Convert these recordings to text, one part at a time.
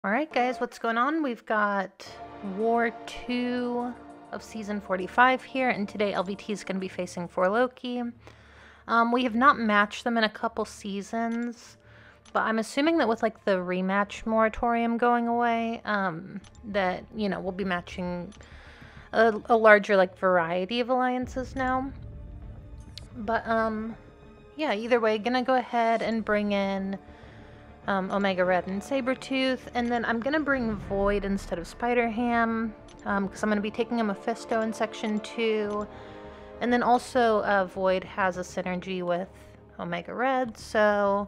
Alright guys, what's going on? We've got War 2 of Season 45 here, and today LVT is going to be facing 4 Loki. We have not matched them in a couple seasons, but I'm assuming that with like the rematch moratorium going away, that, you know, we'll be matching a larger like variety of alliances now. But, yeah, either way, gonna go ahead and bring in Omega Red and Sabretooth, and then I'm gonna bring Void instead of Spider-Ham, because I'm gonna be taking a Mephisto in Section 2, and then also Void has a synergy with Omega Red, so,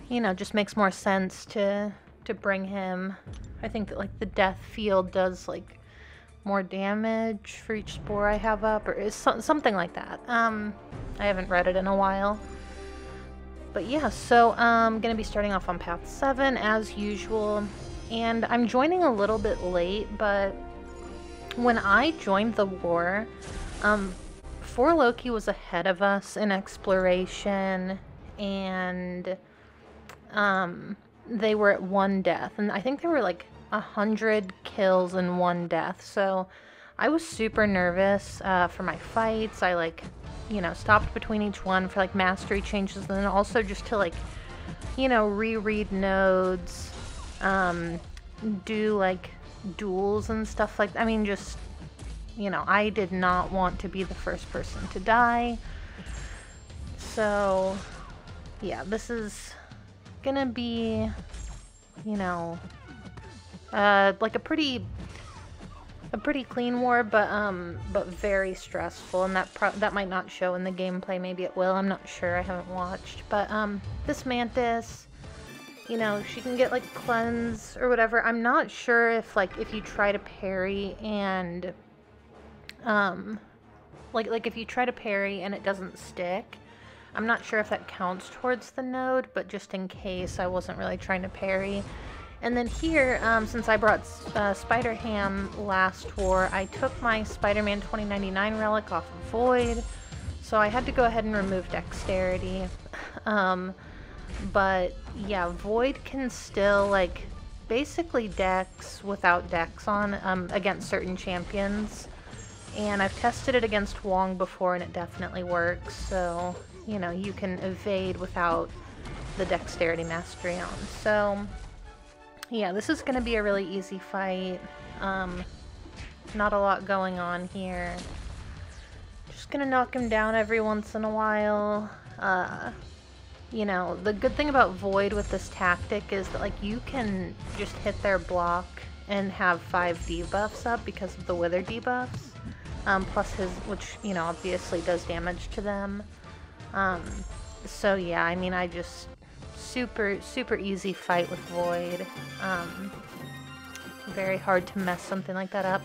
you know, just makes more sense to bring him. I think that, like, the Death Field does, like, more damage for each spore I have up, or something like that. I haven't read it in a while. But yeah, so I'm going to be starting off on Path 7 as usual, and I'm joining a little bit late, but when I joined the war, 4 Loki was ahead of us in exploration, and they were at 1 death, and I think there were like 100 kills and 1 death, so I was super nervous for my fights. I like, you know, stopped between each one for like mastery changes, and then also just to like, you know, reread nodes, do like duels and stuff like that. I mean, just, you know, I did not want to be the first person to die. So yeah, this is gonna be, you know, like a pretty clean war, but very stressful, and that might not show in the gameplay. Maybe it will. I'm not sure. I haven't watched. But this Mantis, you know, she can get like cleanse or whatever. I'm not sure if like if you try to parry and like if you try to parry and it doesn't stick, I'm not sure if that counts towards the node. But just in case, I wasn't really trying to parry. And then here, since I brought Spider-Ham last war, I took my Spider-Man 2099 relic off of Void, so I had to go ahead and remove Dexterity. But yeah, Void can still, like, basically Dex without Dex on against certain champions. And I've tested it against Wong before, and it definitely works, so, you know, you can evade without the Dexterity Mastery on. So yeah, this is going to be a really easy fight. Not a lot going on here. Just going to knock him down every once in a while. You know, the good thing about Void with this tactic is that, like, you can just hit their block and have 5 debuffs up because of the Wither debuffs. Plus his, which, you know, obviously does damage to them. So yeah, I mean, I just super easy fight with Void. Very hard to mess something like that up.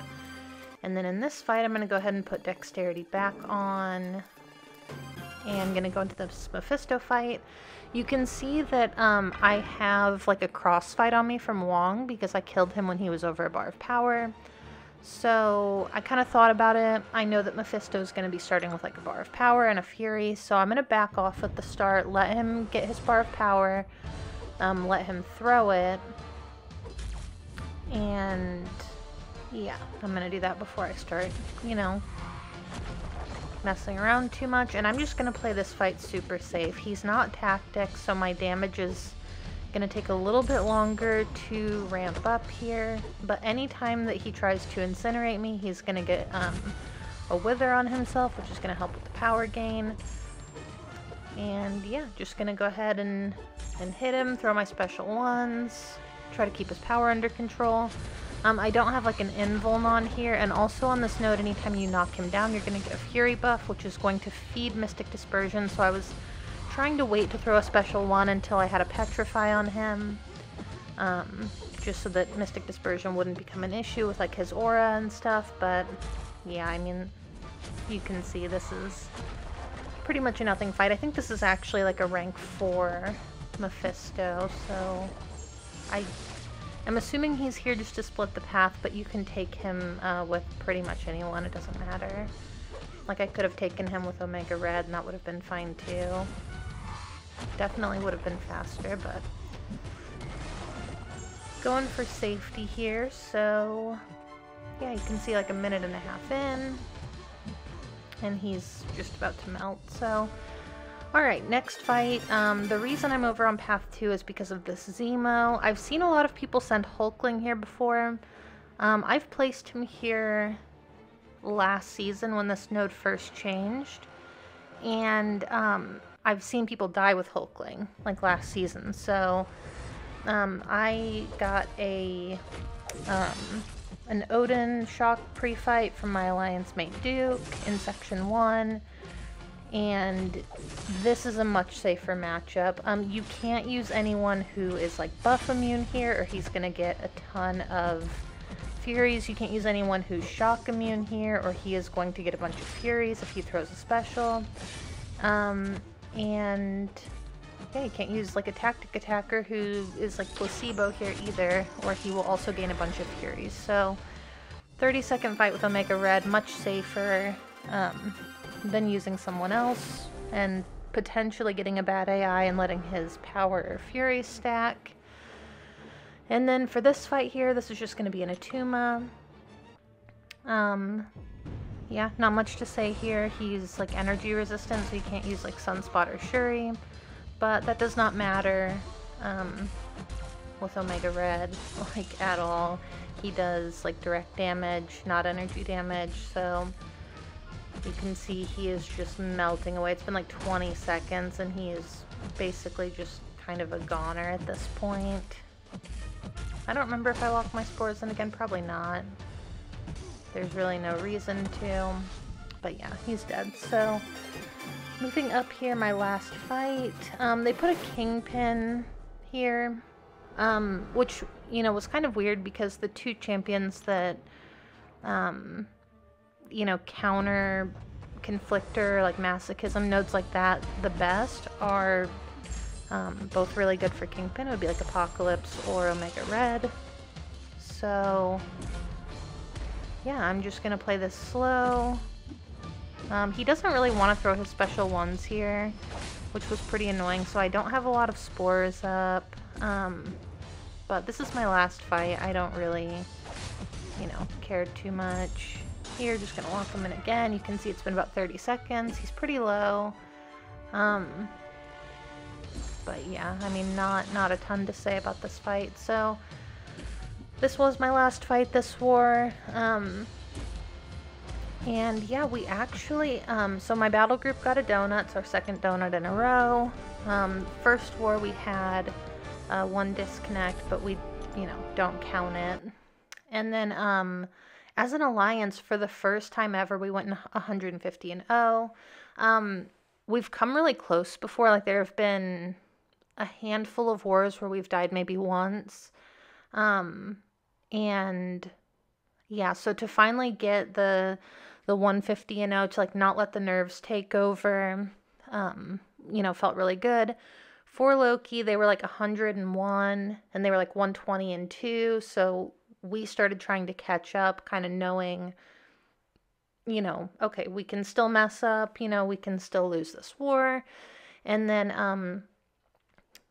And then in this fight, I'm going to go ahead and put Dexterity back on. And I'm going to go into this Mephisto fight. You can see that I have like a cross fight on me from Wong because I killed him when he was over a bar of power. So I kind of thought about it. I know that Mephisto is going to be starting with like a bar of power and a fury, so I'm going to back off at the start, let him get his bar of power, let him throw it, and yeah, I'm going to do that before I start, you know, messing around too much. And I'm just going to play this fight super safe. He's not tactic, so my damage is gonna take a little bit longer to ramp up here, but anytime that he tries to incinerate me, he's gonna get a wither on himself, which is gonna help with the power gain. And yeah, just gonna go ahead and hit him, throw my special ones, try to keep his power under control. I don't have like an invuln on here, and also on this node, anytime you knock him down, you're gonna get a fury buff, which is going to feed Mystic Dispersion, so I was trying to wait to throw a special one until I had a Petrify on him, just so that Mystic Dispersion wouldn't become an issue with like his aura and stuff. But yeah, I mean, you can see this is pretty much a nothing fight. I think this is actually like a rank 4 Mephisto, so I'm assuming he's here just to split the path, but you can take him with pretty much anyone, it doesn't matter. Like, I could have taken him with Omega Red and that would have been fine too. Definitely would have been faster, but going for safety here, so yeah, you can see like a minute and a half in, and he's just about to melt, so. Alright, next fight. The reason I'm over on path 2 is because of this Zemo. I've seen a lot of people send Hulkling here before. I've placed him here last season when this node first changed, and I've seen people die with Hulkling, like last season, so I got an Odin shock pre-fight from my alliance mate Duke in section 1, and this is a much safer matchup. You can't use anyone who is like buff immune here, or he's gonna get a ton of Furies. You can't use anyone who's shock immune here, or he is going to get a bunch of Furies if he throws a special. And yeah, you can't use like a tactic attacker who is like placebo here either, or he will also gain a bunch of Furies. So 30-second fight with Omega Red, much safer than using someone else and potentially getting a bad AI and letting his power or Fury stack. And then for this fight here, this is just going to be an Atuma. Yeah, not much to say here. He's like energy resistant, so you can't use like Sunspot or Shuri, but that does not matter with Omega Red, like at all. He does like direct damage, not energy damage, so you can see he is just melting away. It's been like 20 seconds and he is basically just kind of a goner at this point. I don't remember if I locked my spores in again, probably not. There's really no reason to, but yeah, he's dead. So moving up here, my last fight, they put a Kingpin here, which, you know, was kind of weird because the two champions that, you know, counter Conflictor, like Masochism, nodes like that, the best are both really good for Kingpin. It would be like Apocalypse or Omega Red. So yeah, I'm just gonna play this slow. He doesn't really want to throw his special ones here, which was pretty annoying, so I don't have a lot of spores up. But this is my last fight. I don't really, you know, care too much. Here, just gonna lock him in again. You can see it's been about 30 seconds. He's pretty low. But yeah, I mean, not a ton to say about this fight. So this was my last fight this war. And yeah, we actually, so my battle group got a donut. It's our second donut in a row. First war we had one disconnect, but we, you know, don't count it. And then as an alliance, for the first time ever, we went 150-0. We've come really close before. Like, there have been a handful of wars where we've died maybe once. And yeah, so to finally get the 150-0, to like not let the nerves take over, you know, felt really good. For Loki, they were like 101, and they were like 120-2, so we started trying to catch up, kind of knowing, you know, okay, we can still mess up, you know, we can still lose this war. And then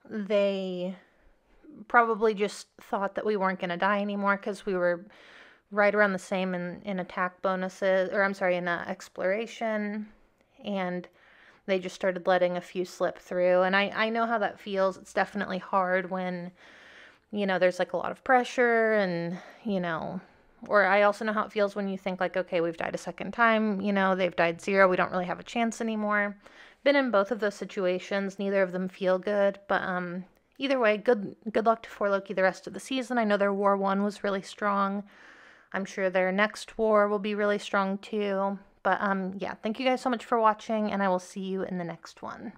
they probably just thought that we weren't going to die anymore because we were right around the same in attack bonuses, or I'm sorry, in exploration, and they just started letting a few slip through. And I know how that feels. It's definitely hard when, you know, there's like a lot of pressure, and, you know, or I also know how it feels when you think like, okay, we've died a second time, you know, they've died 0, we don't really have a chance anymore. Been in both of those situations. Neither of them feel good, but either way, good luck to For Loki the rest of the season. I know their War 1 was really strong. I'm sure their next war will be really strong too. But yeah, thank you guys so much for watching, and I will see you in the next one.